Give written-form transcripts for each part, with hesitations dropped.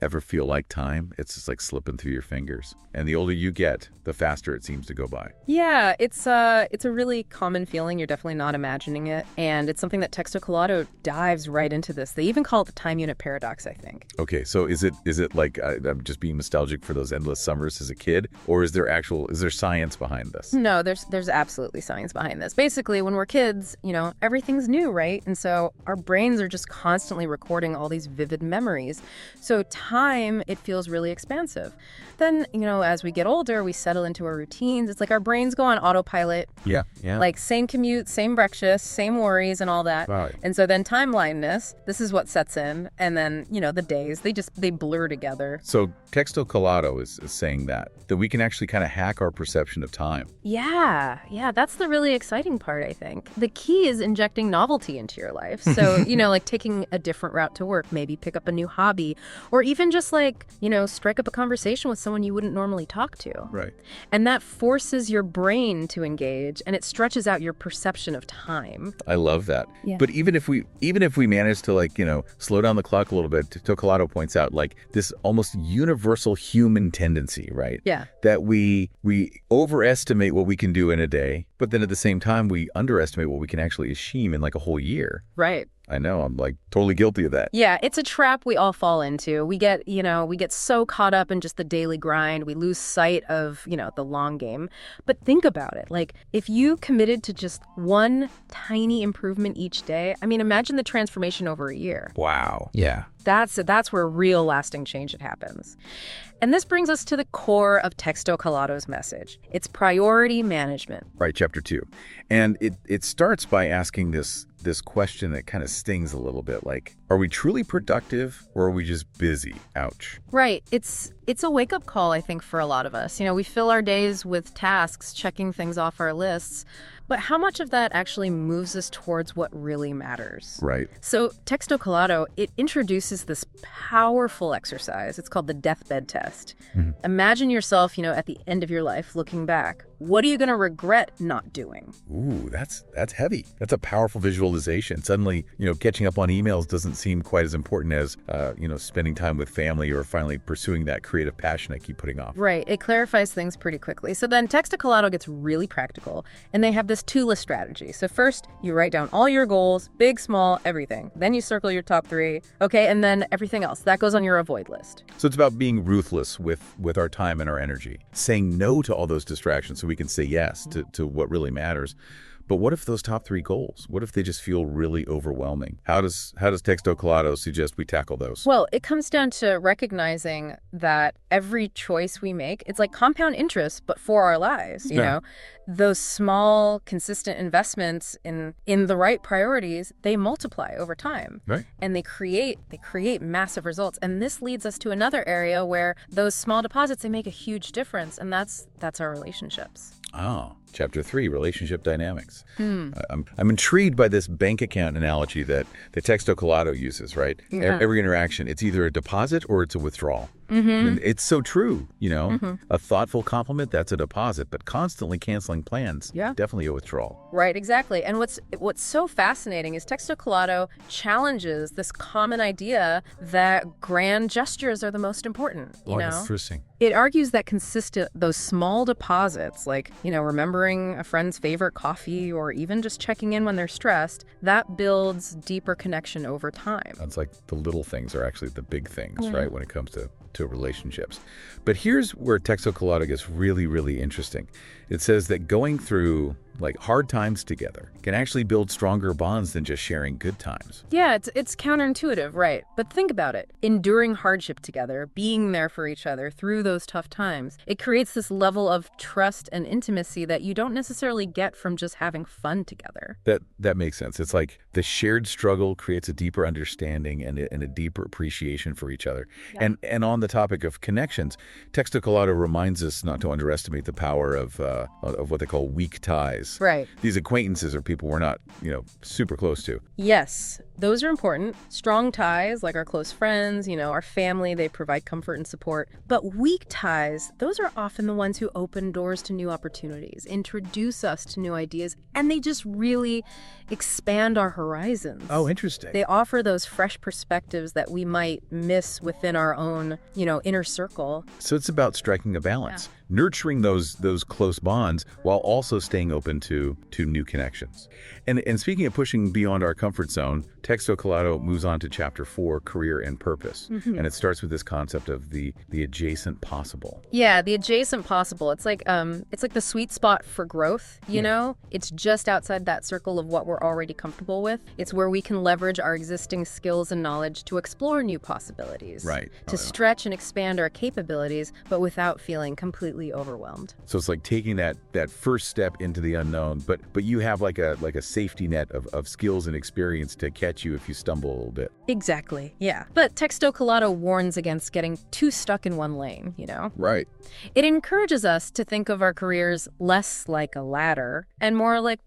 Ever feel like time? It's just like slipping through your fingers. And the older you get, the faster it seems to go by. Yeah, it's a really common feeling. You're definitely not imagining it, and it's something that Texto Collado dives right into this. They even call it the time unit paradox, I think. Okay, so is it like I'm just being nostalgic for those endless summers as a kid, or is there science behind this? No, there's absolutely science behind this. Basically, when we're kids, everything's new, right? And so our brains are just constantly recording all these vivid memories. So time, it feels really expansive. Then, as we get older, we settle into our routines. It's like our brains go on autopilot. Yeah, yeah. Like same commute, same breakfast, same worries and all that. Right. And so then time blindness, this is what sets in. And then, the days, they blur together. So Texto Collado is saying that we can actually kind of hack our perception of time. Yeah, that's the really exciting part, I think. The key is injecting novelty into your life. So, like taking a different route to work, maybe pick up a new hobby, or even just like, strike up a conversation with someone you wouldn't normally talk to. Right. And that forces your brain to engage, and it stretches out your perception of time. I love that. Yeah. But even if we manage to slow down the clock a little bit, Collado points out like this almost universal human tendency, right? Yeah. That we overestimate what we can do in a day, but then at the same time we underestimate what we can actually achieve in like a whole year. Right. I know, I'm like totally guilty of that. Yeah, it's a trap we all fall into. We get so caught up in just the daily grind, we lose sight of, the long game. But think about it. Like, if you committed to just one tiny improvement each day, I mean, imagine the transformation over a year. Wow. Yeah. That's where real lasting change happens. And this brings us to the core of Texto Collado's message. It's priority management. Right, chapter 2. And it starts by asking this question that kind of stings a little bit, like, are we truly productive or are we just busy? Ouch. Right. It's a wake-up call, I think, for a lot of us. We fill our days with tasks, checking things off our lists. But how much of that actually moves us towards what really matters? Right. So Texto Collado, it introduces this powerful exercise. It's called the deathbed test. Mm-hmm. Imagine yourself, at the end of your life, looking back. What are you going to regret not doing? Ooh, that's heavy. That's a powerful visualization. Suddenly, catching up on emails doesn't seem quite as important as, spending time with family or finally pursuing that creative passion I keep putting off. Right. It clarifies things pretty quickly. So then Texto Collado gets really practical, and they have this two-list strategy. So first, you write down all your goals, big, small, everything. Then you circle your top 3. Okay, and then everything else. That goes on your avoid list. So it's about being ruthless with our time and our energy, saying no to all those distractions so we can say yes to what really matters. But what if those top 3 goals, what if they just feel really overwhelming? How does Texto Collado suggest we tackle those? Well, it comes down to recognizing that every choice we make, it's like compound interest, but for our lives, you know? Those small, consistent investments in the right priorities, they multiply over time. Right. And they create massive results. And this leads us to another area where those small deposits, they make a huge difference, and that's our relationships. Oh, chapter 3, relationship dynamics. I'm intrigued by this bank account analogy that Texto Collado uses, right? Yeah. Every interaction, it's either a deposit or it's a withdrawal. Mm-hmm. And it's so true, A thoughtful compliment, that's a deposit, but constantly canceling plans, definitely a withdrawal. Right, exactly. And what's so fascinating is Texto Collado challenges this common idea that grand gestures are the most important, you know? Interesting. It argues that those small deposits, like, remembering a friend's favorite coffee or even just checking in when they're stressed, that builds deeper connection over time. It's like the little things are actually the big things, right, when it comes to relationships. But here's where Texto Collado gets really, really interesting. It says that going through like hard times together can actually build stronger bonds than just sharing good times. Yeah, it's counterintuitive, right? But think about it. Enduring hardship together, being there for each other through those tough times, it creates this level of trust and intimacy that you don't necessarily get from just having fun together. That makes sense. It's like the shared struggle creates a deeper understanding and a deeper appreciation for each other. Yeah. And on the topic of connections, Texto Collado reminds us not to underestimate the power of what they call weak ties. ties. Right. These acquaintances are people we're not, super close to. Yes, those are important. Strong ties, like our close friends, our family, they provide comfort and support. But weak ties, those are often the ones who open doors to new opportunities, introduce us to new ideas, and they just really expand our horizons. Oh, interesting. They offer those fresh perspectives that we might miss within our own, inner circle. So it's about striking a balance, nurturing those close bonds while also staying open to new connections. And speaking of pushing beyond our comfort zone, Texto Collado moves on to chapter 4, career and purpose. And it starts with this concept of the adjacent possible. Yeah, the adjacent possible. It's like the sweet spot for growth, you know? It's just outside that circle of what we're already comfortable with. It's where we can leverage our existing skills and knowledge to explore new possibilities. Right. To stretch and expand our capabilities, but without feeling completely overwhelmed. So it's like taking that first step into the unknown, but you have like a safety net of skills and experience to catch you if you stumble a little bit. Exactly, yeah. But Texto Collado warns against getting too stuck in one lane, Right. It encourages us to think of our careers less like a ladder and more like,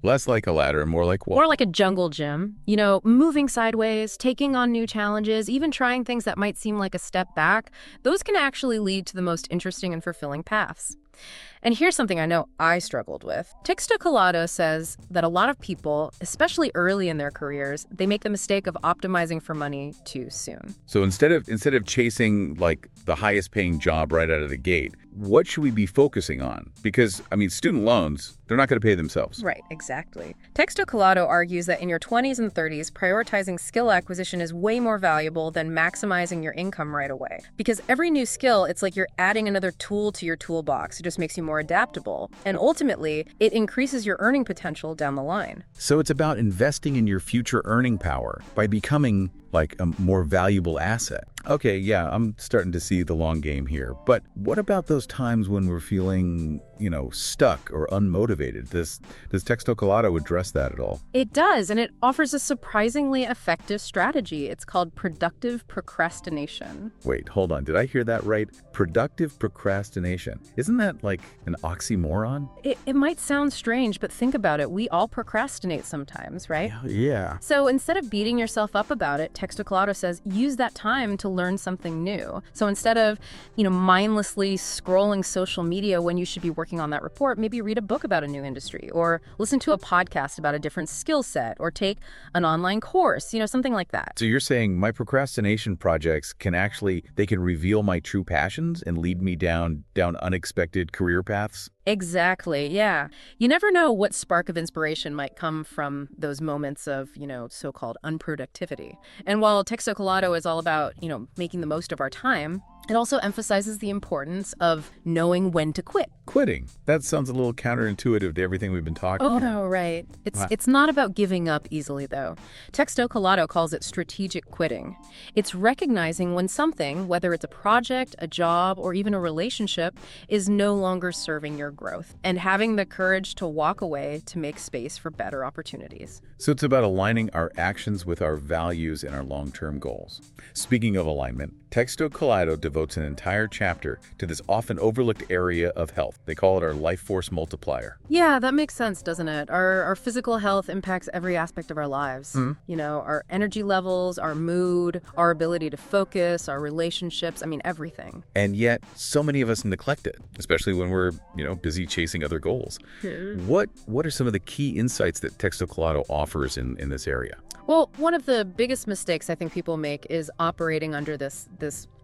Less like a ladder and more like what? more like a jungle gym, moving sideways, taking on new challenges, even trying things that might seem like a step back. Those can actually lead to the most interesting and fulfilling paths. And here's something I know I struggled with. Texto Collado says that a lot of people, especially early in their careers, they make the mistake of optimizing for money too soon. So instead of chasing like the highest paying job right out of the gate, what should we be focusing on? Because, student loans, they're not going to pay themselves. Right, exactly. Texto Collado argues that in your 20s and 30s, prioritizing skill acquisition is way more valuable than maximizing your income right away. Because every new skill, it's like you're adding another tool to your toolbox. It just makes you more adaptable. And ultimately, it increases your earning potential down the line. So it's about investing in your future earning power by becoming like a more valuable asset. Okay, yeah, I'm starting to see the long game here. But what about those times when we're feeling, stuck or unmotivated? Does Texto Collado address that at all? It does, and it offers a surprisingly effective strategy. It's called productive procrastination. Wait, hold on. Did I hear that right? Productive procrastination. Isn't that like an oxymoron? It might sound strange, but think about it. We all procrastinate sometimes, right? Yeah. So instead of beating yourself up about it, Texto Collado says use that time to learn something new. So instead of, mindlessly scrolling social media when you should be working on that report, maybe read a book about a new industry or listen to a podcast about a different skill set or take an online course, something like that. So you're saying my procrastination projects can reveal my true passions and lead me down unexpected career paths? Exactly, yeah. You never know what spark of inspiration might come from those moments of, so-called unproductivity. And while Texto Collado is all about, making the most of our time, it also emphasizes the importance of knowing when to quit. Quitting. That sounds a little counterintuitive to everything we've been talking about. Oh, no, right. It's not about giving up easily, though. Texto Collado calls it strategic quitting. It's recognizing when something, whether it's a project, a job, or even a relationship, is no longer serving your growth, and having the courage to walk away to make space for better opportunities. So it's about aligning our actions with our values and our long-term goals. Speaking of alignment, Texto Collado devotes an entire chapter to this often overlooked area of health. They call it our life force multiplier. Yeah, that makes sense, doesn't it? Our physical health impacts every aspect of our lives. Our energy levels, our mood, our ability to focus, our relationships, everything. And yet, so many of us neglect it, especially when we're, busy chasing other goals. What are some of the key insights that Texto Collado offers in this area? Well, one of the biggest mistakes I think people make is operating under this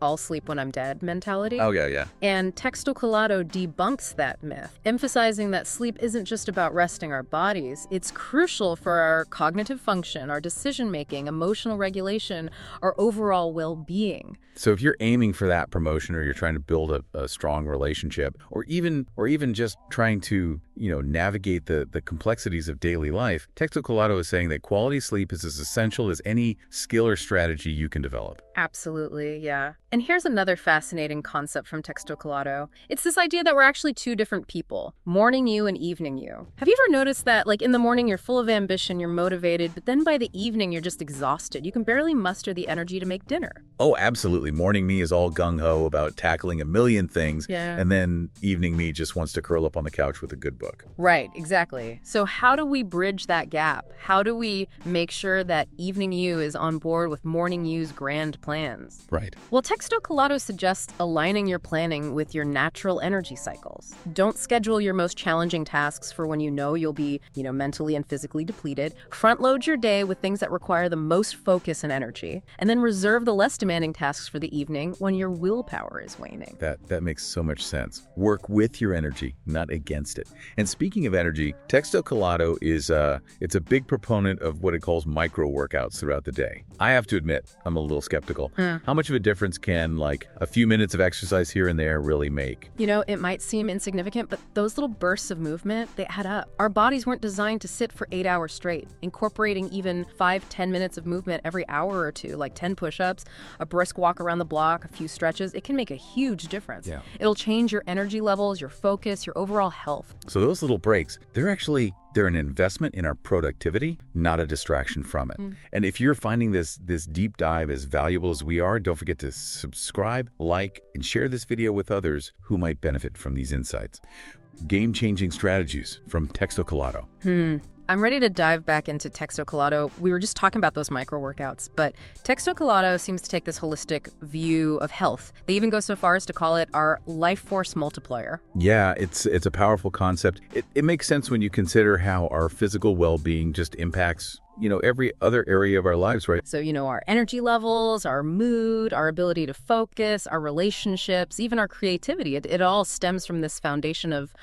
I'll sleep when I'm dead mentality. Oh, yeah. And Texto Collado debunks that myth, emphasizing that sleep isn't just about resting our bodies. It's crucial for our cognitive function, our decision-making, emotional regulation, our overall well-being. So if you're aiming for that promotion or you're trying to build a strong relationship or even just trying to, navigate the complexities of daily life, Texto Collado is saying that quality sleep is as essential as any skill or strategy you can develop. Absolutely, yeah. And here's another fascinating concept from Texto Colado. It's this idea that we're actually two different people, morning you and evening you. Have you ever noticed that, like, in the morning you're full of ambition, you're motivated, but then by the evening you're just exhausted? You can barely muster the energy to make dinner. Oh, absolutely. Morning me is all gung-ho about tackling a million things, Yeah. and then evening me just wants to curl up on the couch with a good book. Right, exactly. So how do we bridge that gap? How do we make sure that evening you is on board with morning you's grand plans? Right. Well, Texto Colado suggests aligning your planning with your natural energy cycles. Don't schedule your most challenging tasks for when you know you'll be, mentally and physically depleted. Front load your day with things that require the most focus and energy, and then reserve the less demanding tasks for the evening when your willpower is waning. That makes so much sense. Work with your energy, not against it. And speaking of energy, Texto Colado is it's a big proponent of what it calls micro workouts throughout the day. I have to admit, I'm a little skeptical. How much of a difference can like a few minutes of exercise here and there really make? It might seem insignificant, but those little bursts of movement, they add up. Our bodies weren't designed to sit for 8 hours straight. Incorporating even 5-10 minutes of movement every hour or two, like 10 push-ups, a brisk walk around the block, a few stretches, it can make a huge difference. Yeah. It'll change your energy levels, your focus, your overall health. So those little breaks, they're an investment in our productivity, not a distraction from it. And if you're finding this deep dive as valuable as we are, don't forget to subscribe, like, and share this video with others who might benefit from these insights. Game-changing strategies from Texto Colado. I'm ready to dive back into Texto Colado. We were just talking about those micro workouts, but Texto Colado seems to take this holistic view of health. They even go so far as to call it our life force multiplier. Yeah, it's a powerful concept. It makes sense when you consider how our physical well-being just impacts every other area of our lives, right? So, our energy levels, our mood, our ability to focus, our relationships, even our creativity, it all stems from this foundation of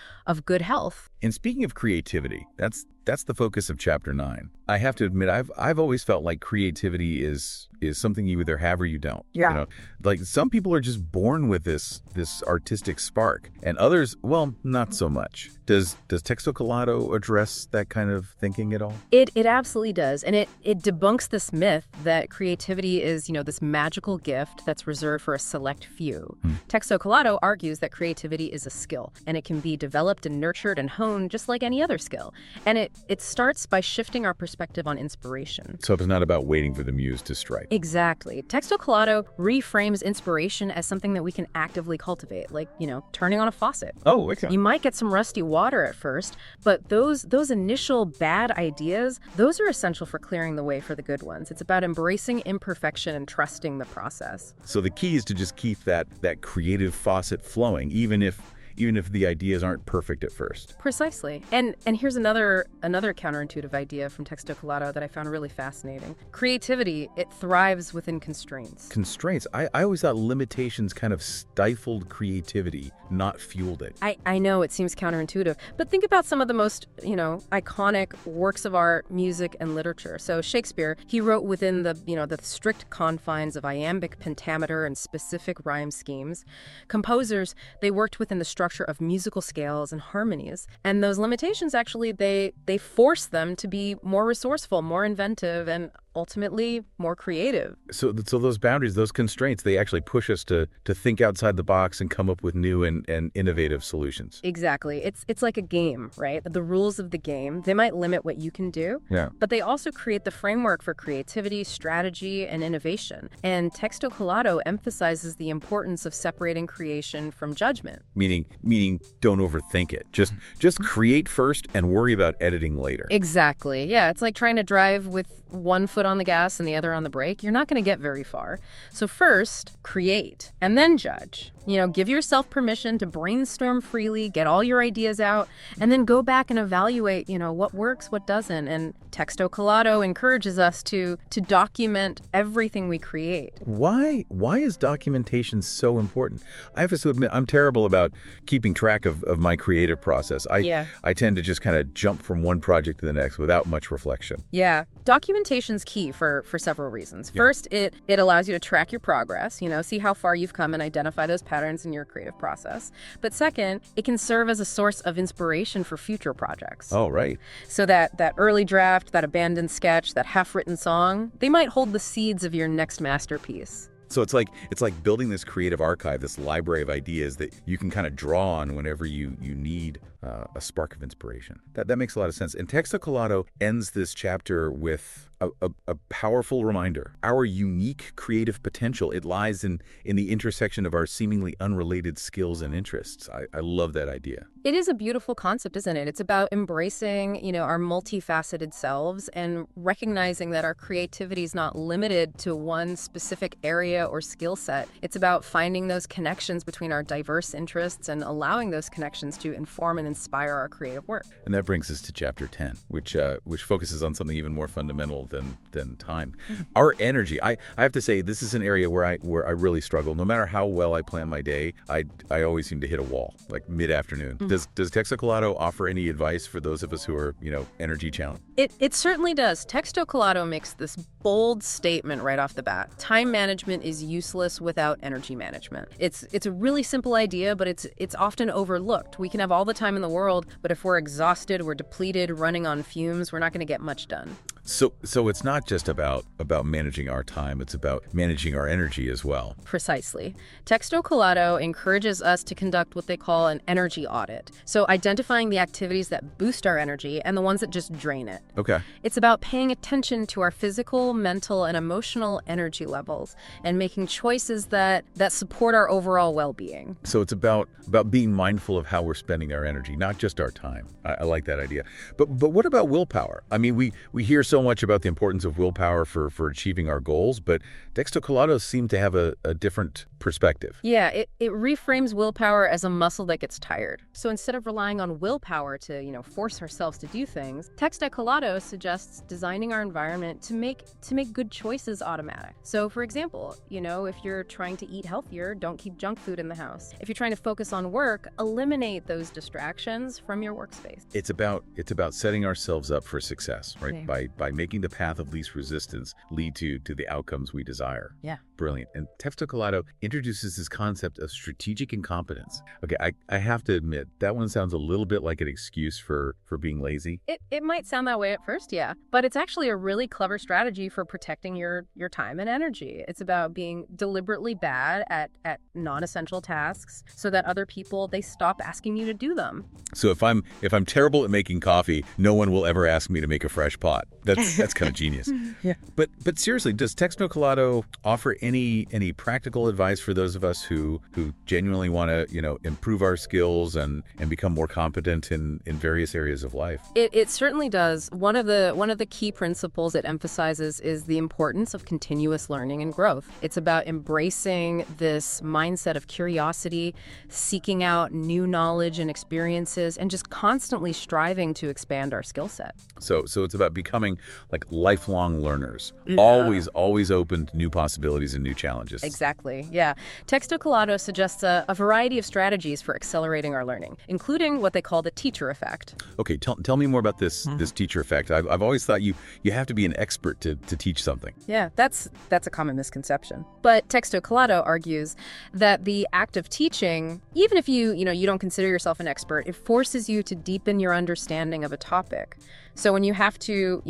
good health. And speaking of creativity, that's the focus of Chapter 9. I have to admit, I've always felt like creativity is something you either have or you don't. Yeah. Like some people are just born with this artistic spark, and others, well, not so much. Does Texto Colado address that kind of thinking at all? It absolutely does. And it debunks this myth that creativity is, this magical gift that's reserved for a select few. Texto Colado argues that creativity is a skill, and it can be developed and nurtured and honed just like any other skill. And it starts by shifting our perspective on inspiration. So it's not about waiting for the muse to strike. Exactly. Texto Colado reframes inspiration as something that we can actively cultivate, like, turning on a faucet. Oh, okay. You might get some rusty water at first, but those initial bad ideas, those are essential for clearing the way for the good ones. It's about embracing imperfection and trusting the process. So the key is to just keep that creative faucet flowing, even if the ideas aren't perfect at first. Precisely. And here's another counterintuitive idea from Texto Colado that I found really fascinating. Creativity, it thrives within constraints. Constraints. I always thought limitations kind of stifled creativity, not fueled it. I know it seems counterintuitive, but think about some of the most, iconic works of art, music, and literature. So Shakespeare, he wrote within the strict confines of iambic pentameter and specific rhyme schemes. Composers, they worked within the structure of musical scales and harmonies. And those limitations, actually, they force them to be more resourceful, more inventive, and ultimately more creative. So those boundaries, those constraints, they actually push us to think outside the box and come up with new and innovative solutions. Exactly. It's like a game, right? The rules of the game, they might limit what you can do, but they also create the framework for creativity, strategy, and innovation. And Texto Colado emphasizes the importance of separating creation from judgment. Meaning don't overthink it. Just create first and worry about editing later. Exactly. Yeah, it's like trying to drive with one foot on the gas and the other on the brake. You're not going to get very far. So first, create, and then judge. Give yourself permission to brainstorm freely, get all your ideas out, and then go back and evaluate, what works, what doesn't. And Texto Colado encourages us to document everything we create. Why is documentation so important? I have to admit, I'm terrible about keeping track of my creative process. I tend to just kind of jump from one project to the next without much reflection. Yeah. Documentation's key for several reasons. First, it allows you to track your progress, see how far you've come and identify those patterns in your creative process. But second, it can serve as a source of inspiration for future projects. Oh, right. So that early draft, that abandoned sketch, that half-written song, they might hold the seeds of your next masterpiece. So it's like building this creative archive, this library of ideas that you can kind of draw on whenever you need a spark of inspiration. That makes a lot of sense. And Texto Colado ends this chapter with a powerful reminder. Our unique creative potential, it lies in the intersection of our seemingly unrelated skills and interests. I love that idea. It is a beautiful concept, isn't it? It's about embracing, our multifaceted selves and recognizing that our creativity is not limited to one specific area or skill set. It's about finding those connections between our diverse interests and allowing those connections to inform and inspire our creative work. And that brings us to chapter 10, which focuses on something even more fundamental than time. Our energy. I have to say, this is an area where I really struggle. No matter how well I plan my day, I always seem to hit a wall, like mid-afternoon. Does Texto Colado offer any advice for those of us who are, energy challenged? It certainly does. Texto Colado makes this bold statement right off the bat. Time management is useless without energy management. It's a really simple idea, but it's often overlooked. We can have all the time in the world, but if we're exhausted, we're depleted, running on fumes, we're not going to get much done. So it's not just about managing our time, it's about managing our energy as well. Precisely. Texto Colado encourages us to conduct what they call an energy audit. So identifying the activities that boost our energy and the ones that just drain it. Okay. It's about paying attention to our physical, mental, and emotional energy levels and making choices that support our overall well-being. So it's about being mindful of how we're spending our energy, not just our time. I like that idea. But what about willpower? I mean, we hear so much about the importance of willpower for achieving our goals, but Texto Colado seemed to have a different perspective. Yeah, it reframes willpower as a muscle that gets tired. So instead of relying on willpower to, force ourselves to do things, Texto Colado suggests designing our environment to make good choices automatic. So for example, if you're trying to eat healthier, don't keep junk food in the house. If you're trying to focus on work, eliminate those distractions from your workspace. It's about setting ourselves up for success, right? Okay. By making the path of least resistance lead to the outcomes we desire. Yeah. Brilliant. And Texto Colado introduces this concept of strategic incompetence. Okay, I have to admit, that one sounds a little bit like an excuse for being lazy. It might sound that way at first, yeah. But it's actually a really clever strategy for protecting your time and energy. It's about being deliberately bad at non-essential tasks so that other people, they stop asking you to do them. So if I'm terrible at making coffee, no one will ever ask me to make a fresh pot. That's kind of genius. Yeah. But seriously, does Texto Colado offer any practical advice for those of us who genuinely want to, improve our skills and become more competent in various areas of life? It certainly does. One of the key principles it emphasizes is the importance of continuous learning and growth. It's about embracing this mindset of curiosity, seeking out new knowledge and experiences, and just constantly striving to expand our skill set. So it's about becoming like lifelong learners, Yeah. always open to new possibilities and new challenges. Exactly, yeah. Texto Colado suggests a variety of strategies for accelerating our learning, including what they call the teacher effect. Okay, tell me more about this teacher effect. I've always thought you have to be an expert to teach something. Yeah, that's a common misconception. But Texto Colado argues that the act of teaching, even if you don't consider yourself an expert, it forces you to deepen your understanding of a topic. So when you have to,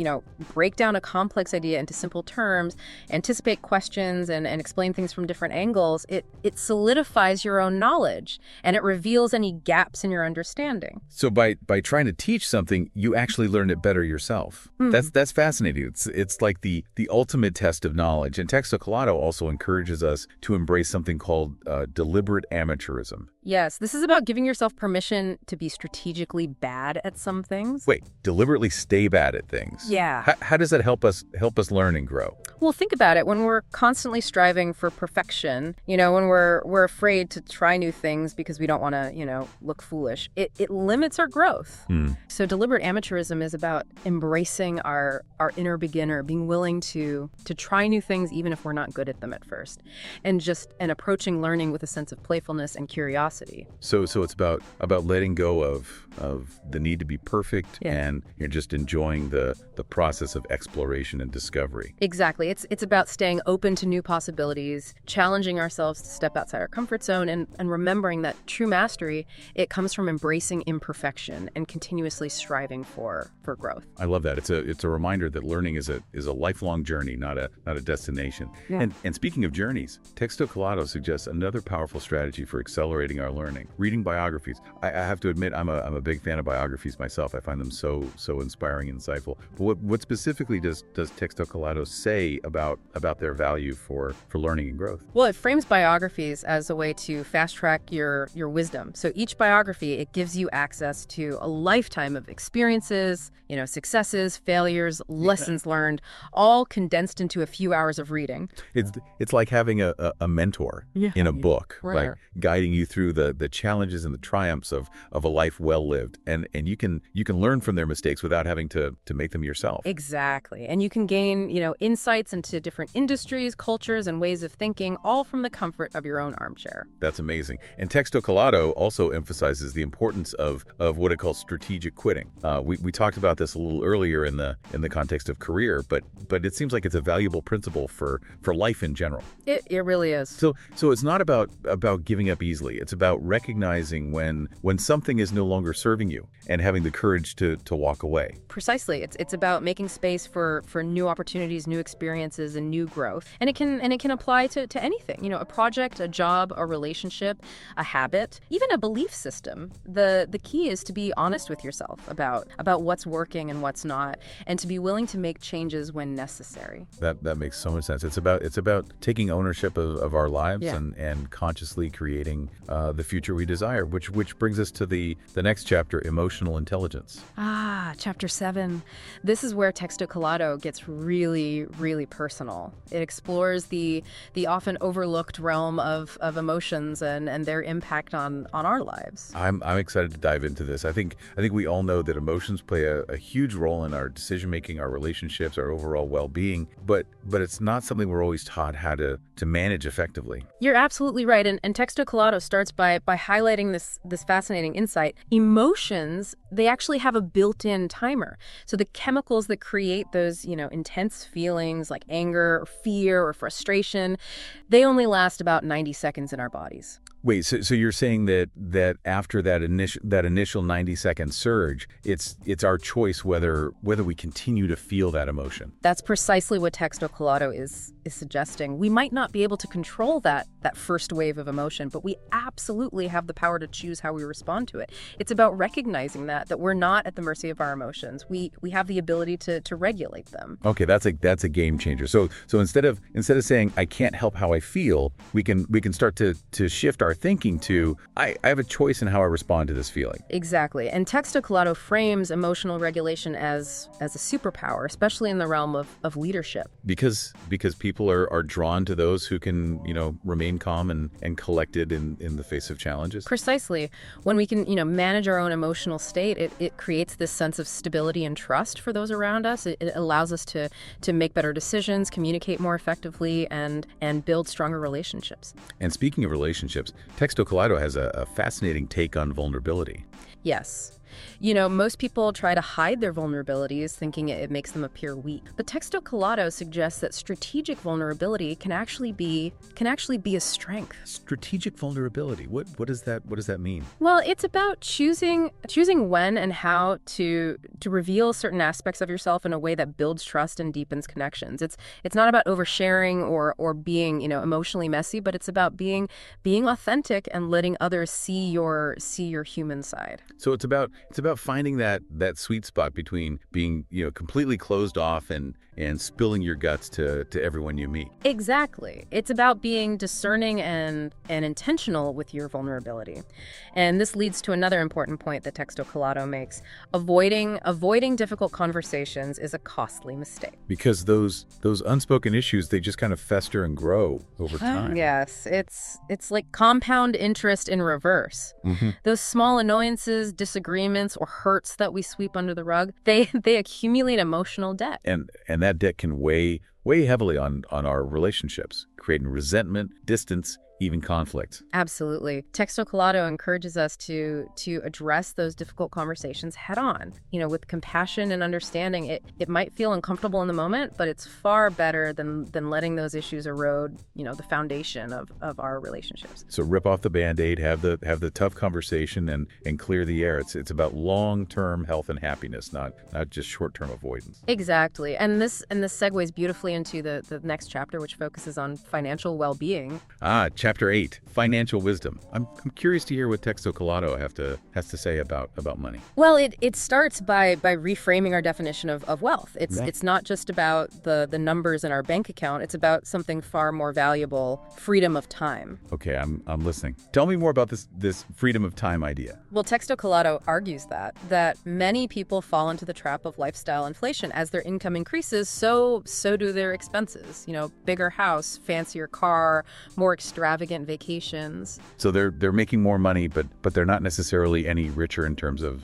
break down a complex idea into simple terms, anticipate questions, and explain things from different angles, it solidifies your own knowledge, and it reveals any gaps in your understanding. So by trying to teach something, you actually learn it better yourself. That's fascinating. It's like the ultimate test of knowledge. And Texto Colado also encourages us to embrace something called deliberate amateurism. Yes, this is about giving yourself permission to be strategically bad at some things. Wait, deliberately stay bad at things? Yeah. How does that help us learn and grow? Well, think about it. When we're constantly striving for perfection, when we're afraid to try new things because we don't want to, look foolish, it limits our growth. So deliberate amateurism is about embracing our inner beginner, being willing to try new things even if we're not good at them at first, and approaching learning with a sense of playfulness and curiosity. So it's about letting go of the need to be perfect, and you're just enjoying the process of exploration and discovery. Exactly. Exactly. It's about staying open to new possibilities, challenging ourselves to step outside our comfort zone, and remembering that true mastery, it comes from embracing imperfection and continuously striving for growth. I love that. It's a reminder that learning is a lifelong journey, not a destination. Yeah. And speaking of journeys, Texto Colado suggests another powerful strategy for accelerating our learning: reading biographies. I have to admit, I'm a big fan of biographies myself. I find them so inspiring and insightful. But what specifically does Texto Colado say about their value for learning and growth? Well, it frames biographies as a way to fast track your wisdom. So each biography, it gives you access to a lifetime of experiences, successes, failures, lessons learned, all condensed into a few hours of reading. It's like having a mentor in a book, Right. like guiding you through the challenges and the triumphs of a life well lived, and you can learn from their mistakes without having to make them yourself. Exactly. And you can gain, insights into different industries, cultures, and ways of thinking, all from the comfort of your own armchair. That's amazing. And Texto Colado also emphasizes the importance of what it calls strategic quitting. We talked about this a little earlier in the context of career, but it seems like it's a valuable principle for life in general. It really is. So it's not about giving up easily. It's about recognizing when something is no longer serving you and having the courage to walk away. Precisely. It's about making space for new opportunities, new experiences, and new growth. And it can apply to anything, a project, a job, a relationship, a habit, even a belief system. The key is to be honest with yourself about what's working and what's not, and to be willing to make changes when necessary. That makes so much sense. It's about taking ownership of our lives Yeah. and consciously creating the future we desire, which brings us to the next chapter, emotional intelligence. Chapter 7. This is where Texto Colado gets really, really personal. It explores the often overlooked realm of emotions and their impact on our lives. I'm excited to dive into this. I think we all know that emotions play a huge role in our decision making, our relationships, our overall well-being, but it's not something we're always taught how to manage effectively. You're absolutely right. And Texto Colado starts by highlighting this fascinating insight. Emotions, they actually have a built-in timer. So the chemicals that create those, intense feelings like anger or fear or frustration, they only last about 90 seconds in our bodies. Wait, so you're saying that after that initial 90-second surge, it's our choice whether we continue to feel that emotion. That's precisely what Texto Colado is suggesting. We might not be able to control that first wave of emotion, but we absolutely have the power to choose how we respond to it. It's about recognizing that we're not at the mercy of our emotions. We have the ability to regulate them. Okay, that's a game changer. So instead of saying I can't help how I feel, we can start to shift our thinking to I have a choice in how I respond to this feeling. Exactly. And Texto Colado frames emotional regulation as a superpower, especially in the realm of leadership. Because people are drawn to those who can, remain calm and collected in the face of challenges. Precisely. When we can, manage our own emotional state, it creates this sense of stability and trust for those around us. It allows us to make better decisions, communicate more effectively, and build stronger relationships. And speaking of relationships, Texto Colado has a fascinating take on vulnerability. Yes. Most people try to hide their vulnerabilities, thinking it makes them appear weak. But Texto Colado suggests that strategic vulnerability can actually be a strength. Strategic vulnerability. What does that mean? Well, it's about choosing when and how to reveal certain aspects of yourself in a way that builds trust and deepens connections. It's not about oversharing or being, emotionally messy, but it's about being authentic and letting others see your human side. So it's about finding that sweet spot between being, completely closed off and spilling your guts to everyone you meet. Exactly. It's about being discerning and intentional with your vulnerability. And this leads to another important point that Texto Colado makes. Avoiding difficult conversations is a costly mistake. Because those unspoken issues, they just kind of fester and grow over time. Yes, it's like compound interest in reverse. Mm-hmm. Those small annoyances, disagreements, or hurts that we sweep under the rug, they accumulate emotional debt. And that debt can weigh heavily on our relationships, creating resentment, distance, even conflict. Absolutely. Texto Colado encourages us to address those difficult conversations head on. With compassion and understanding. It might feel uncomfortable in the moment, but it's far better than letting those issues erode, the foundation of our relationships. So rip off the Band-Aid, have the tough conversation and clear the air. It's about long-term health and happiness, not just short-term avoidance. Exactly. And this segues beautifully into the next chapter, which focuses on financial well-being. Chapter 8, Financial Wisdom. I'm curious to hear what Texto Colado has to say about money. Well, it starts by reframing our definition of wealth. It's not just about the numbers in our bank account. It's about something far more valuable, freedom of time. Okay, I'm listening. Tell me more about this freedom of time idea. Well, Texto Colado argues that many people fall into the trap of lifestyle inflation. As their income increases, so do their expenses. Bigger house, fancier car, more extravagant vacations. So they're making more money, but they're not necessarily any richer in terms of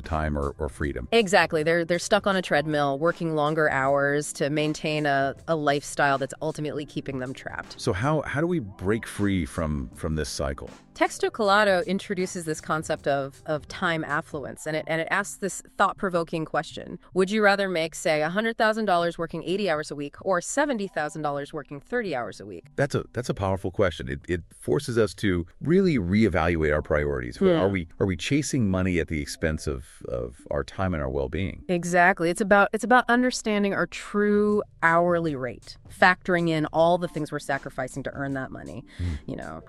time or freedom. Exactly. They're stuck on a treadmill, working longer hours to maintain a lifestyle that's ultimately keeping them trapped. So how do we break free from this cycle? Texto Colado introduces this concept of time affluence, and it asks this thought-provoking question. Would you rather make, say, $100,000 working 80 hours a week or $70,000 working 30 hours a week? That's a powerful question. It forces us to really reevaluate our priorities. Yeah. Are we chasing money at the expense of our time and our well-being? Exactly. It's about understanding our true hourly rate, factoring in all the things we're sacrificing to earn that money.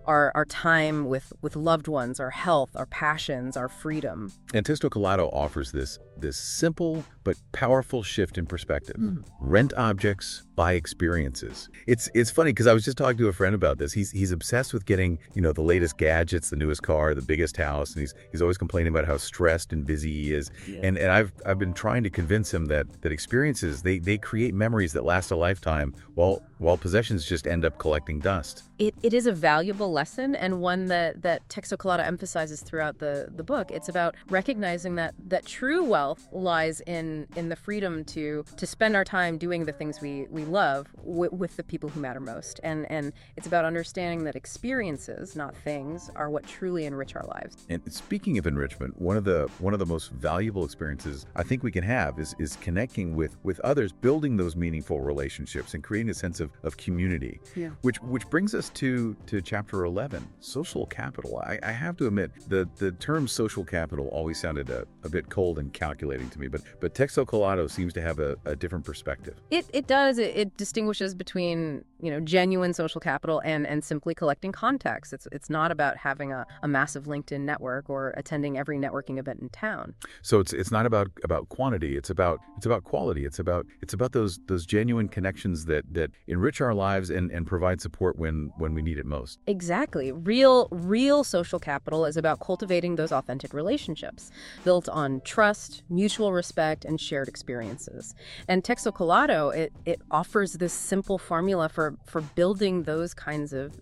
Our time with loved ones, our health, our passions, our freedom. And Texto Colado offers this simple but powerful shift in perspective. Rent objects, buy experiences. It's funny because I was just talking to a friend about this. He's obsessed with getting, the latest gadgets, the newest car, the biggest house, and he's always complaining about how stressed and busy he is. Yeah. And I've been trying to convince him that experiences, they create memories that last a lifetime, while possessions just end up collecting dust. It is a valuable lesson, and one that Texto Colado emphasizes throughout the book. It's about recognizing that true wealth lies in the freedom to spend our time doing the things we love with the people who matter most. And it's about understanding that experiences, not things, are what truly enrich our lives. And speaking of enrichment, one of the most valuable experiences I think we can have is connecting with others, building those meaningful relationships and creating a sense of community. Yeah. Which brings us to chapter 11, social capital. I have to admit, the term social capital always sounded a bit cold and calculating to me, but Texto Colado seems to have a different perspective. It does. It distinguishes between genuine social capital and simply collecting contacts. It's not about having a massive LinkedIn network or attending every networking event in town. So it's not about quantity. It's about quality. It's about those genuine connections that enrich our lives and provide support when we need it most. Exactly. Real social capital is about cultivating those authentic relationships built on trust, mutual respect, and shared experiences. And Texto Colado, it offers this simple formula for building those kinds of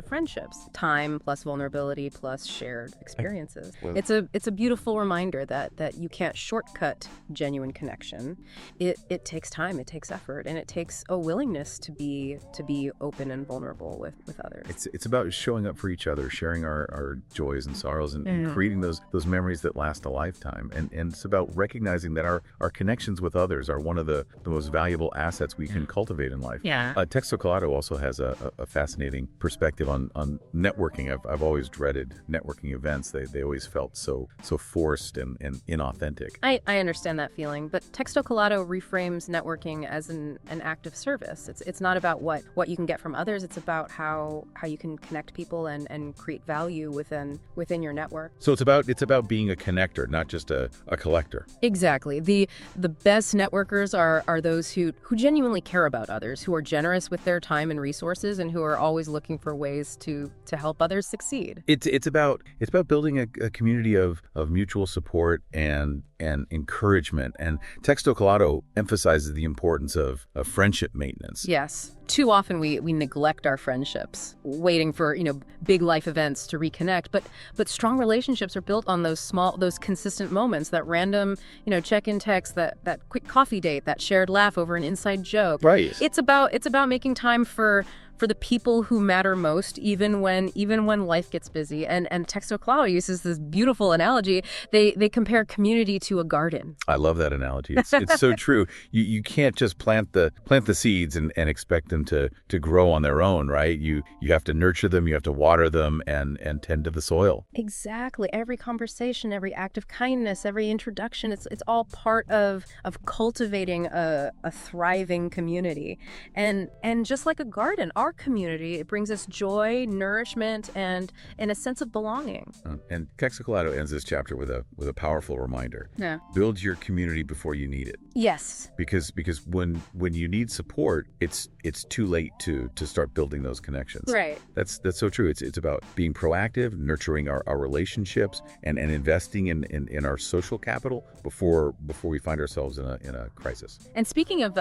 friendships. Time plus vulnerability plus shared experiences. It's a beautiful reminder that you can't shortcut genuine connection. It takes time, it takes effort, and it takes a willingness to be open and vulnerable with others. It's about showing up for each other, sharing our joys and sorrows, and creating those memories that last a lifetime. And it's about recognizing that our connections with others are one of the most valuable assets we can cultivate in life. Yeah. Texto Colado also has a fascinating perspective on networking. I've always dreaded networking events. They always felt so forced and inauthentic. I understand that feeling, but Texto Colado reframes networking as an act of service. It's not about what you can get from others. It's about how you can connect people and create value within your network. So it's about being a connector, not just a collector. Exactly. The best networkers are those who genuinely care about others, who are generous with their time and resources, and who are always looking for ways to help others succeed. It's about building a community of mutual support and encouragement. And Texto Colado emphasizes the importance of friendship maintenance. Yes. Too often we neglect our friendships, waiting for, big life events to reconnect. But strong relationships are built on those consistent moments, that random, check-in text, that quick coffee date, that shared laugh over an inside joke. Right. It's about making time for for the people who matter most, even when life gets busy. And Texto Claro uses this beautiful analogy. They compare community to a garden. I love that analogy. It's so true. You can't just plant the seeds and expect them to grow on their own, right? You have to nurture them, you have to water them and tend to the soil. Exactly. Every conversation, every act of kindness, every introduction, it's all part of cultivating a thriving community. And just like a garden, our community, it brings us joy, nourishment, and a sense of belonging. And Texto Claro ends this chapter with a powerful reminder. Yeah. Build your community before you need it. Yes. Because when you need support, it's too late to start building those connections. Right. That's so true. It's about being proactive, nurturing our relationships, and investing in our social capital before we find ourselves in a crisis. And speaking of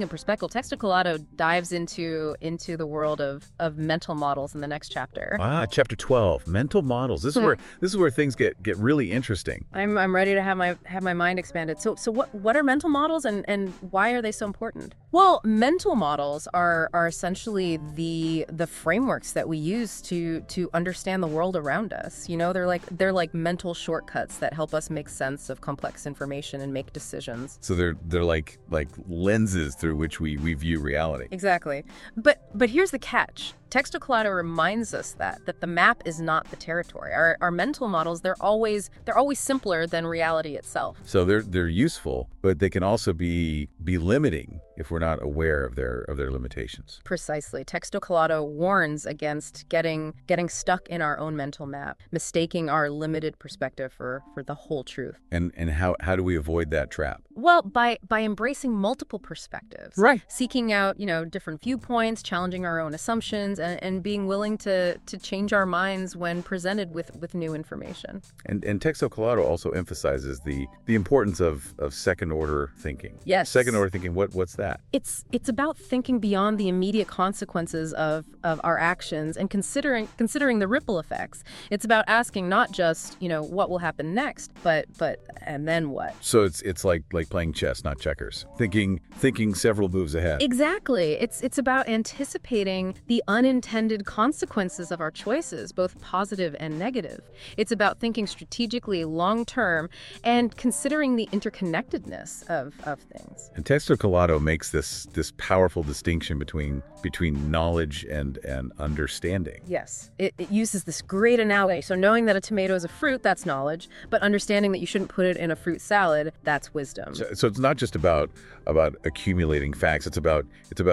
perspective, Texto Claro dives into the world of mental models in the next chapter. Chapter 12, mental models. This is where things get really interesting. I'm ready to have my mind expanded. So what are mental models and why are they so important? Well, mental models are essentially the frameworks that we use to understand the world around us. You know, they're like mental shortcuts that help us make sense of complex information and make decisions. So they're like lenses through which we view reality. Exactly. But here's the catch. Texto Claro reminds us that the map is not the territory. Our mental models, they're always simpler than reality itself. So they're useful, but they can also be limiting if we're not aware of their limitations. Precisely. Texto Claro warns against getting stuck in our own mental map, mistaking our limited perspective for the whole truth. And how do we avoid that trap? Well, by embracing multiple perspectives. Right. Seeking out, different viewpoints, challenging our own assumptions, and being willing to change our minds when presented with new information. And Texto Claro also emphasizes the importance of second order thinking. Yes. Second order thinking, what's that? It's about thinking beyond the immediate consequences of our actions and considering the ripple effects. It's about asking not just, what will happen next, but and then what? So it's like playing chess, not checkers. Thinking several moves ahead. Exactly. It's about anticipating the unintended consequences of our choices, both positive and negative. It's about thinking strategically long term and considering the interconnectedness of things. And Texto Claro makes this powerful distinction between knowledge and understanding. Yes. It uses this great analogy. So knowing that a tomato is a fruit, that's knowledge, but understanding that you shouldn't put it in a fruit salad, that's wisdom. So it's not just about accumulating facts. It's about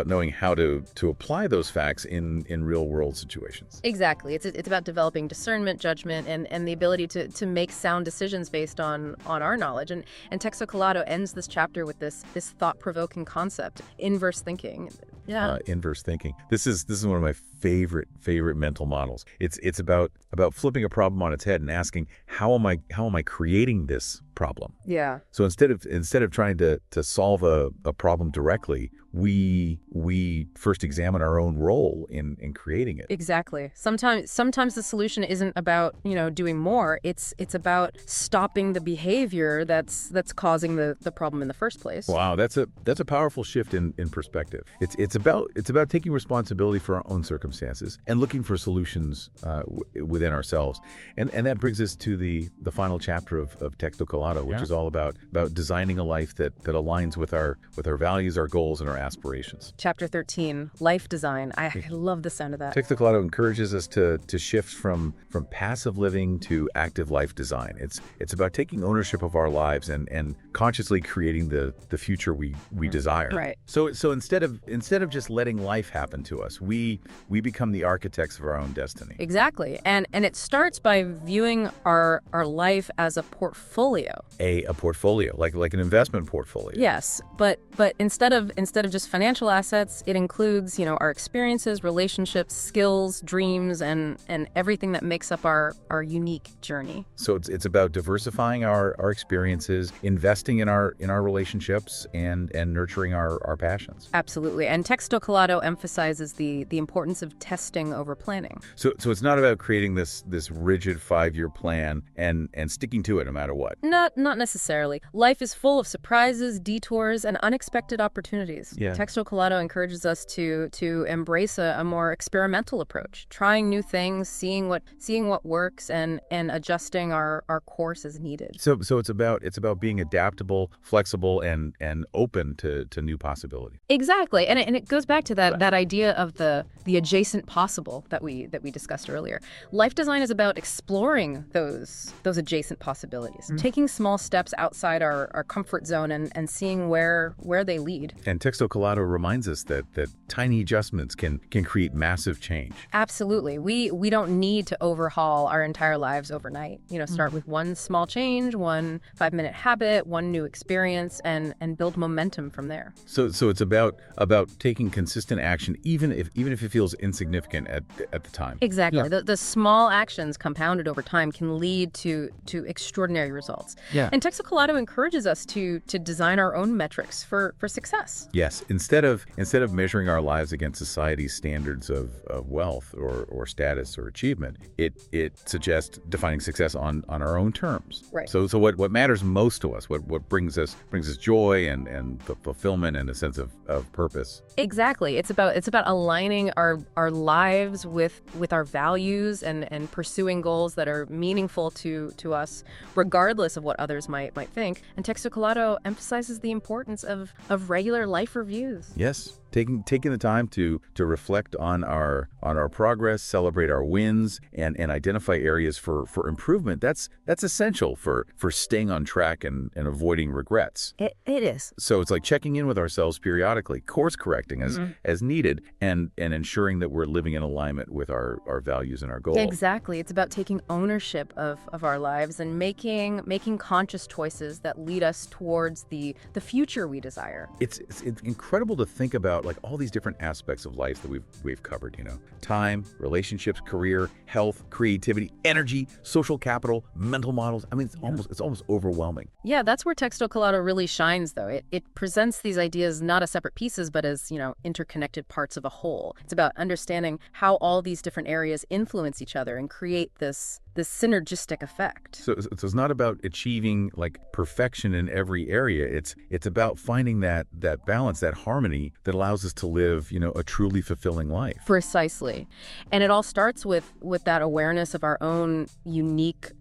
knowing how to apply those facts in real world situations. Exactly. It's about developing discernment, judgment, and the ability to make sound decisions based on our knowledge. And Texto Claro ends this chapter with this thought-provoking concept, inverse thinking. Yeah. Inverse thinking. This is one of my favorite mental models. It's about flipping a problem on its head and asking, how am I creating this problem? Yeah. So instead of trying to solve a problem directly, we first examine our own role in creating it. Exactly. Sometimes the solution isn't about, doing more. It's about stopping the behavior that's causing the problem in the first place. Wow, that's a powerful shift in perspective. It's about taking responsibility for our own circumstances and looking for solutions within ourselves. And that brings us to the final chapter of Texto Claro, which is all about designing a life that aligns with our values, our goals, and our aspirations. Chapter 13, life design. I love the sound of that. Texto Claro encourages us to shift from passive living to active life design. It's about taking ownership of our lives and consciously creating the future we desire. Right. So instead of just letting life happen to us, we become the architects of our own destiny. Exactly. And it starts by viewing our life as a portfolio. A portfolio, like an investment portfolio. Yes, but instead of just financial assets, it includes, our experiences, relationships, skills, dreams, and everything that makes up our unique journey. So it's about diversifying our experiences, investing in our relationships, and nurturing our passions. Absolutely. And Texto Claro emphasizes the importance of testing over planning. So it's not about creating this rigid 5-year plan and sticking to it no matter what. Not necessarily. Life is full of surprises, detours, and unexpected opportunities. Yeah. Texto Collado encourages us to embrace a more experimental approach, trying new things, seeing what works, and adjusting our course as needed. So it's about being adaptable, flexible, and open to new possibilities. Exactly, and it goes back to that idea of the adjacent possible that we discussed earlier. Life design is about exploring those adjacent possibilities, taking small steps outside our comfort zone and seeing where they lead. And Texto Collado reminds us that tiny adjustments can create massive change. Absolutely. We don't need to overhaul our entire lives overnight. Start with one small change, one 5-minute habit, one new experience, and build momentum from there. So it's about taking consistent action, even if it feels insignificant at the time. Exactly. Yeah. The small actions compounded over time can lead to extraordinary results. Yeah. And Texto Collado encourages us to design our own metrics for success. Yes. Instead of measuring our lives against society's standards of wealth or status or achievement, it suggests defining success on our own terms. Right. So what matters most to us, what brings us joy and the fulfillment and a sense of purpose. Exactly. It's about aligning our lives with our values and pursuing goals that are meaningful to us, regardless of what others might think. And Texto Collado emphasizes the importance of regular life reviews. Yes. Taking the time to reflect on our progress, celebrate our wins, and identify areas for improvement. That's essential for staying on track and avoiding regrets. It is. So it's like checking in with ourselves periodically, course correcting as needed, and ensuring that we're living in alignment with our values and our goals. Exactly. It's about taking ownership of our lives and making conscious choices that lead us towards the future we desire. It's incredible to think about like all these different aspects of life that we've covered, time, relationships, career, health, creativity, energy, social capital, mental models. I mean, it's almost overwhelming. Yeah, that's where Texto Collado really shines, though. It presents these ideas not as separate pieces, but as, interconnected parts of a whole. It's about understanding how all these different areas influence each other and create this synergistic effect. So it's not about achieving like perfection in every area. It's about finding that balance, that harmony that allows us to live, a truly fulfilling life. Precisely. And it all starts with that awareness of our own unique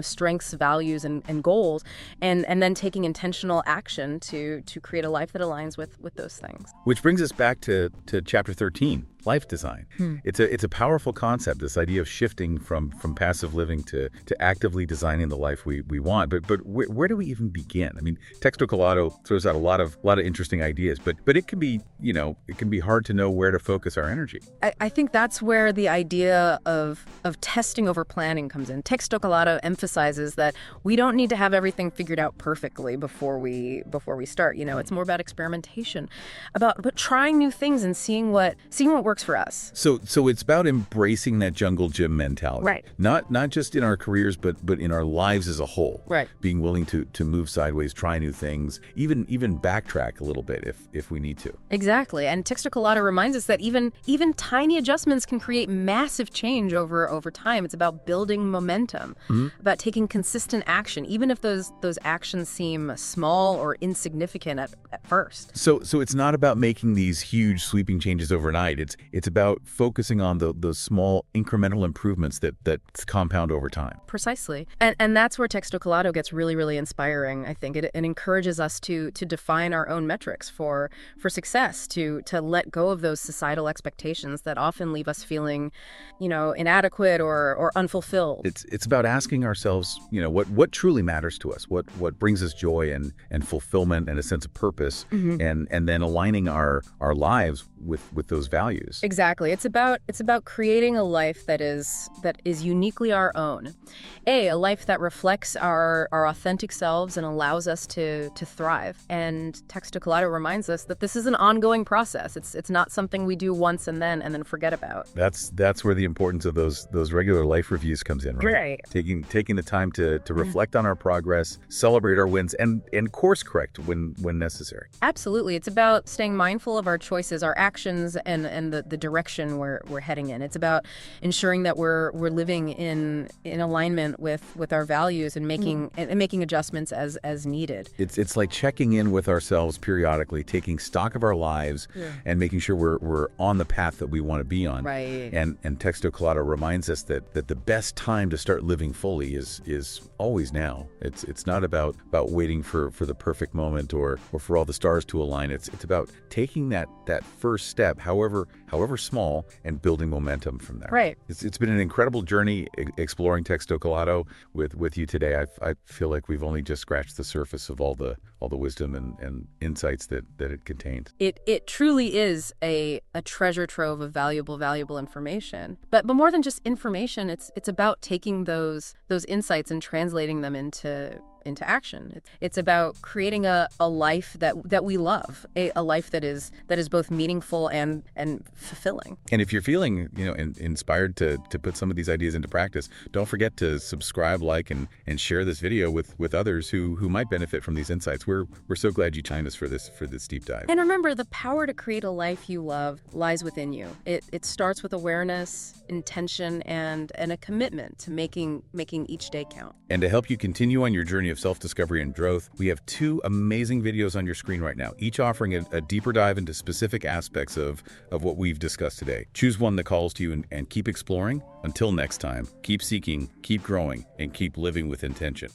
strengths, values, and goals, and then taking intentional action to create a life that aligns with those things. Which brings us back to chapter 13, life design. It's a powerful concept, this idea of shifting from passive living to actively designing the life we want. But where do we even begin? I mean, Texto Collado throws out a lot of interesting ideas, but it can be, it can be hard to know where to focus our energy. I think that's where the idea of testing over planning comes in. Texto Collado emphasizes that we don't need to have everything figured out perfectly before we start. It's more about experimentation, about trying new things and seeing what works for us. So it's about embracing that jungle gym mentality. Right. Not just in our careers, but in our lives as a whole. Right. Being willing to move sideways, try new things, even backtrack a little bit if we need to. Exactly. And Texto Collado reminds us that even tiny adjustments can create massive change over time. It's about building momentum, about taking consistent action, even if those actions seem small or insignificant at first. So it's not about making these huge sweeping changes overnight. It's about focusing on those small incremental improvements that compound over time. Precisely. And that's where Texto Collado gets really, really inspiring, I think. It encourages us to define our own metrics for success, to let go of those societal expectations that often leave us feeling, inadequate or unfulfilled. It's about asking ourselves, what truly matters to us, what brings us joy and fulfillment and a sense of purpose, and then aligning our lives with those values. Exactly. It's about creating a life that is uniquely our own. A life that reflects our authentic selves and allows us to thrive. And Texto Collado reminds us that this is an ongoing process. It's not something we do once and then forget about. That's where the importance of those regular life reviews comes in, right? Right. Taking the time to reflect on our progress, celebrate our wins, and course correct when necessary. Absolutely. It's about staying mindful of our choices, our actions, and the direction we're heading in. It's about ensuring that we're living in alignment with our values and making adjustments as needed. It's like checking in with ourselves periodically, taking stock of our lives, and making sure we're on the path that we want to be on. Right. And Texto Colado reminds us that the best time to start living fully is always now. It's not about waiting for the perfect moment or for all the stars to align. It's about taking that first step, however small, and building momentum from there. Right. It's been an incredible journey exploring Texto Colado with you today. I feel like we've only just scratched the surface of all the wisdom and insights that it contains. It truly is a treasure trove of valuable information. But more than just information, it's about taking those insights and translating them into action. It's about creating a life that we love, a life that is both meaningful and fulfilling. And if you're feeling inspired to put some of these ideas into practice, don't forget to subscribe, like, and share this video with others who might benefit from these insights. We're so glad you joined us for this deep dive. And remember, the power to create a life you love lies within you. It starts with awareness, intention, and a commitment to making each day count. And to help you continue on your journey of self-discovery and growth, we have 2 amazing videos on your screen right now, each offering a deeper dive into specific aspects of what we've discussed today. Choose one that calls to you and keep exploring. Until next time, keep seeking, keep growing, and keep living with intention.